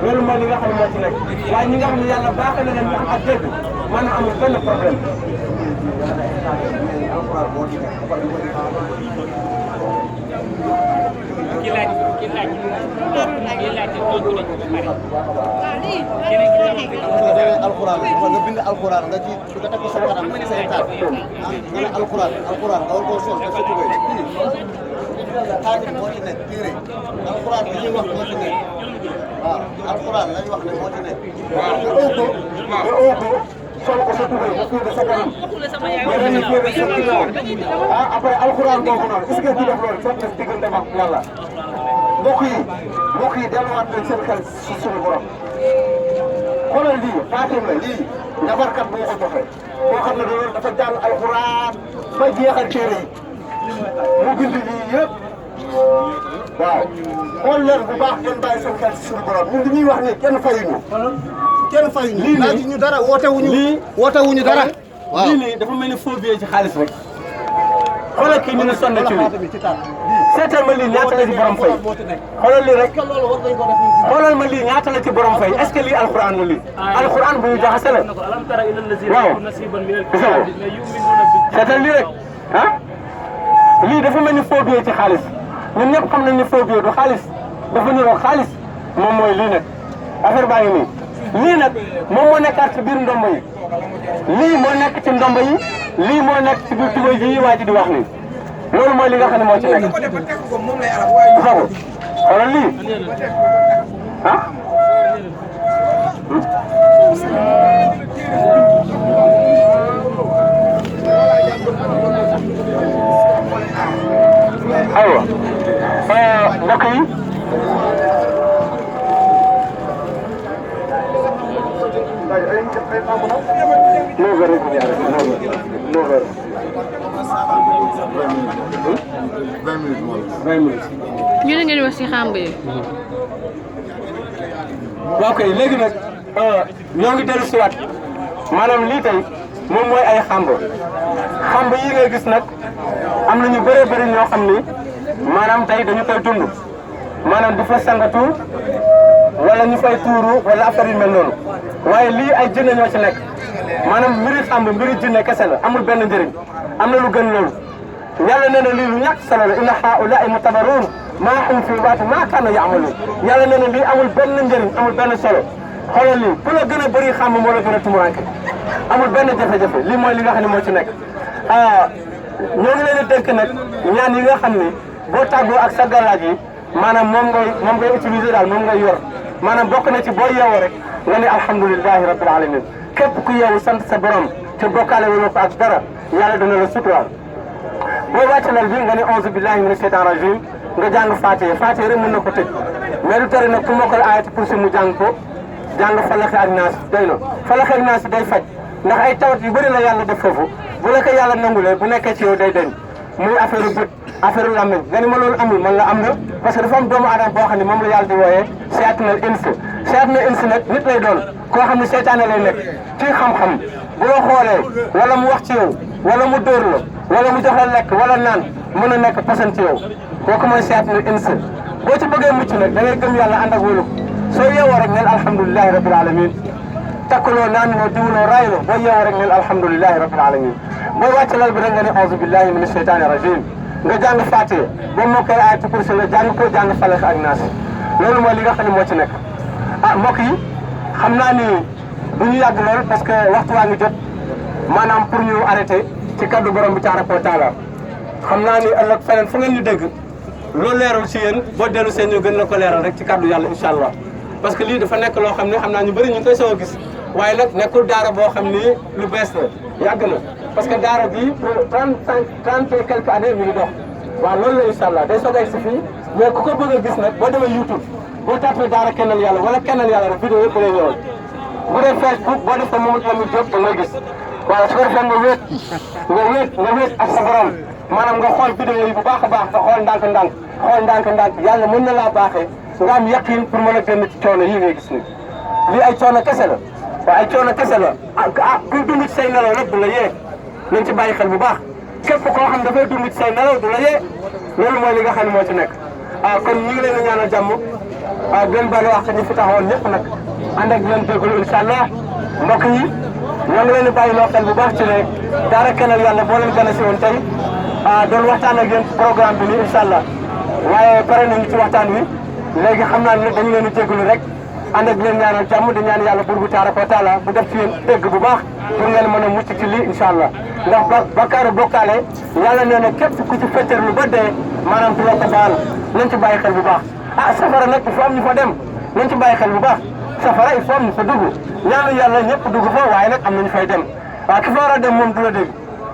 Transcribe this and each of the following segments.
loolu mooy li nga xam ne moo ci nekk waaye ñi nga xam ne yàlla baaxee na leen ñu am ak dégg mën na amul benn problème. ki laaj tontu nañ ko ba pare. alxuraan nga bind alxuraan nga ci nga teg ko sa kanam nga say taat nga ne alxuraan nga war koo sol te sa tubéy xaatim moo ci nekk téere alxuraan bi ñuy wax moo ci nekk waaw alxuraan lañ wax ne moo ci nekk. sol ko sa tubéy nga tuuti sa kanam mais dañuy tuuti sa ginnaaw après alxuraan boobu noonu est-ce que di def loolu fekk na diggante ak yàlla mbokk yi delluwaat nañ seen xel si suñu borom xoolal lii xaatim la lii njabarkat boo ko joxe boo xam ne dafa jàng alxuraan ba jeexal téere yi mu bind lii yëpp waaw xool leen bu baax ngeen bàyyi seen xel si suñu borom ñun li ñuy wax nii kenn fayuñu. kenn fayuñu lii laaj ñu dara wootewuñu dara. waaw lii nii dafa mel ni faux billet ci xaalis rek xoolal kii ñu ne sonn ci lii seetal ma lii ñaata la ci borom fay xoolal lii rek xoolal ma lii ñaata la ci borom fay est-ce que lii alxuraan la lii alxuraan bu ñu jaxase la waaw seetal lii rek ah lii dafa mel ni faux billet ci xaalis ñun ñëpp xam nañ ni faux billet du xaalis dafa niroog xaalis moom mooy lii nag affaire baa ngi nii lii nag moom moo nekkaat ci biir ndombo yi lii moo nekk ci ndombo yi lii moo nekk ci biir tubéy ji waa ji di wax nii loolu mooy li nga xam ne moo ci nekk sago xoolal lii ah aywa mbokk yi ñu ne ngeen wax ci xàmb yi. waaw kay léegi nag ñoo ngi dellu siwaat maanaam lii tey moom mooy ay xàmb yi ngay gis nag am na ñu bëree bëri ñoo xam ni maanaam tey dañu koy dund maanaam di fa sangatu wala ñu fay tuuru wala affaire yu mel noonu waaye lii ay jinne ñoo ci nekk maanaam mbiri xàmb mbiri jinne kese la amul benn njëriñ am na lu gën loolu yàlla nee na lii lu ñàkk solo la inna haa'ulaa'i mutabarruun maa hum fii baati maa kaanu ya'maluun yàlla nee na lii amul benn njëriñ amul benn solo xoolal lii ku la gën a bëri xàmb moo la gën a tumuranke amul benn jafe-jafe lii mooy li nga xam ne moo ci nekk ñoo ngi leen di dénk nag ñaan yi nga xam ni boo tàggoo ak sa galaaj yi maanaam moom ngay utiliser daal moom ngay yor maanaam bokk na ci boo yeewoo rek nga ne alhamdulilahi rabbil alamin képp ku yeewu sant sa borom te bokkaale wala ko ak dara yàlla dana la suturaal boo wàcce lal bi nga ne auzu billahi mina shaytan rajim nga jàng Faatiha rek mën na ko tëj mais du tere nag ku mokkal ayati kursi mu jàng ko jàng falaxe ak naas doy na falaxe ak naas day faj ndax ay tawat yu bëri la yàlla def foofu bu la ko yàlla nangulee bu nekkee ci yow day deñ muy affaire bët affaire làmmiñ nga ni ma loolu amul man la am na parce que dafa am doomu aadama boo xam ne moom la yàlla di wooyee sayaatinal ins nag nit lay doon koo xam ne seytaane lay nekk ci xam-xam bu la xoolee wala mu wax ci yow wala mu dóor la wala mu jox la lekk wala naan mën a nekk pasan ci yow kooku mooy sayaatinal ins boo ci bëggee mucc nag da ngay gëm yàlla ànd ak wóolu soo yeewoo rek neel alhamdulilahi rabbil alamin takkuloo naanuloo diwloo raayuloo boo yeewoo rek neel alhamdulilahi rabbil alamin boo wàcc lal bi rek nga ne auzu billahi mina shaytani rajim nga jàng Faatiha boo mokkee ayatu kursi nga jàng ko jàng Falaq ak Naas loolu mooy li nga xam ne moo ci nekk mbokk yi xam naa ni du ñu yàgg lool parce que waxtu waa ngi jot maanaam pour ñu arrêté ci kaddu borom bi tabaraka wa taala xam naa ni ëllëg feneen fu ngeen ñu dégg loolu leerul ci yéen boo dellu seen ñu gën la ko leeral rek ci kaddu yàlla incha allah parce que lii dafa nekk loo xam ne xam naa ñu bëri ñu ngi koy soog a gis waaye nag nekkul daara boo xam ni lu bees la yàgg na parce que daara bi pour 30 et quelques années mi ngi dox waaw loolu la incha allah day soog a egsi fii mais ku ko bëgg a gis nag boo demee YouTube boo tapé daara kennal yàlla wala kennal yàlla rek vidéo yëpp lay ñëwal bu dee Facebook boo def ko Mamadou Lamine Diop da ngay gis waaw su ko defee nga wéet ak sa borom maanaam nga xool vidéo yi bu baax a baax nga xool ndànk-ndànk yàlla mën na laa baaxee nga am yaqin pour mën a génn ci coono yii ngay gis ni lii ay coono kese la waaw ay coono kese la kuy dund ci say nelaw rek du la yee nañ ci bàyyi xel bu baax képp koo xam dafay dund ci say nelaw du la yee loolu mooy li nga xam ne moo ci nekk kon ñu ngi leen di ñaanal jàmm di leen baal wax ñu fi taxawoon ñëpp nag ànd ak leen jégalu incha allah mbokk yi ñoo ngi leen di bàyyi loo xel bu baax ci ne Daara Kennel Yàlla boo leen gën a si woon tey doon waxtaan ak yéen programme bi nii incha allah waaye pare nañu ci waxtaan wi léegi xam naa ne dañu leen di jégalu rek ànd ak leen ñaanal jàmm di ñaan yàlla buur bu tabaraka wa taala bu def ci yéen dégg bu baax pour ngeen mën a mucc ci lii incha allah ndax bakkaaru bokkaale yàlla nee na képp ku ci fetterlu ba dee maanaam du la ko baal nañ ci bàyyi xel bu baax safara nag il faut am ñu fa dem nañ ci bàyyi xel bu baax safara il faut am ñu fa dugg ñaanu yàlla ñëpp dugg fa waaye nag am nañu fay dem ki fa war a dem moom du la dégg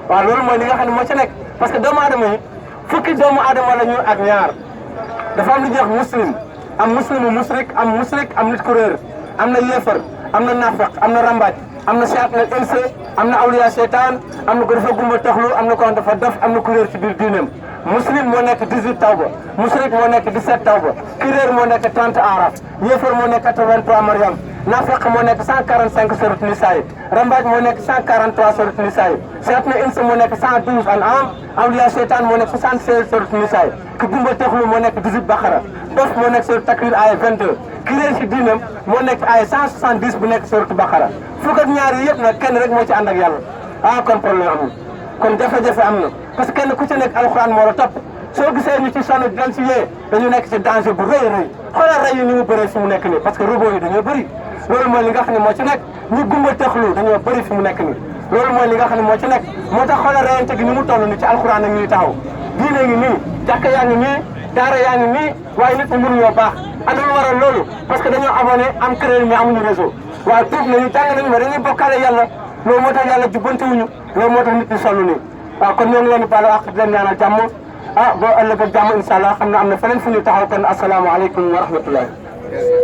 loolu mooy li nga xam ne moo ci nekk parce que doomu aadama yi fukki doomu aadama la ñu ak ñaar dafa am lu ñuy wax muslim am muslimu musrik am nit ku réer am na yéefar am na nafaq am na rambaaj am na seet na inse am na awliya seytaan am na ko dafa gumba taxlu am na ko dafa dof am na ku réer ci biir diineem muslim moo nekk 18 tawba musrik moo nekk 17 tawba ki réer moo nekk 30 araf yéefar moo nekk 83 mariam nafaq moo nekk 145 sorat nisaa yi rambaaj moo nekk 143 sorat nisaa yi seet na inse moo nekk 112 an'am awliya seytaan moo nekk 76 sorat nisaa yi ki gumba taxlu moo nekk 18 baqara dof moo nekk sorat takwir aya 22 ki réer ci diinam moo nekk ay 170 bu nekk sorat baqara fukk ak ñaar yi yëpp nag kenn rek moo ci ànd ak yàlla kon problème amul kon jafe-jafe am na parce que kenn ku ci nekk alxuraan moo la topp soo gisee ñu ci sonn di leen si yee dañu nekk ci danger bu rëy rëy xoolal rey yi ni mu bëree fi mu nekk nii parce que robot yi dañoo bëri loolu mooy li nga xam ne moo ci nekk ñu gumba tëxlu dañoo bëri fi mu nekk nii loolu mooy li nga xam ne moo ci nekk moo tax xoolal reyante gi ni mu toll ni ci alxuraan ak ñuy taxaw diine ngi nii jàkka yaa ngi nii daara yaa ngi nii waaye nit ñi mënuñoo baax ana lu waral loolu parce que dañoo abonné am crédit mais amuñu réseau waaye tuub nañu jàng nañu mais dañuy bokkaale yàlla loolu moo tax yàlla jubbanti wuñu loolu moo tax nit ñi sonn nii kon ñoo ngi leen di baal wax di leen ñaanal jàmm boo ëllëg ak jàmm incha allah xam ne am na feneen fu ñu taxaw kon asalaamaaleykum wa rahmatullah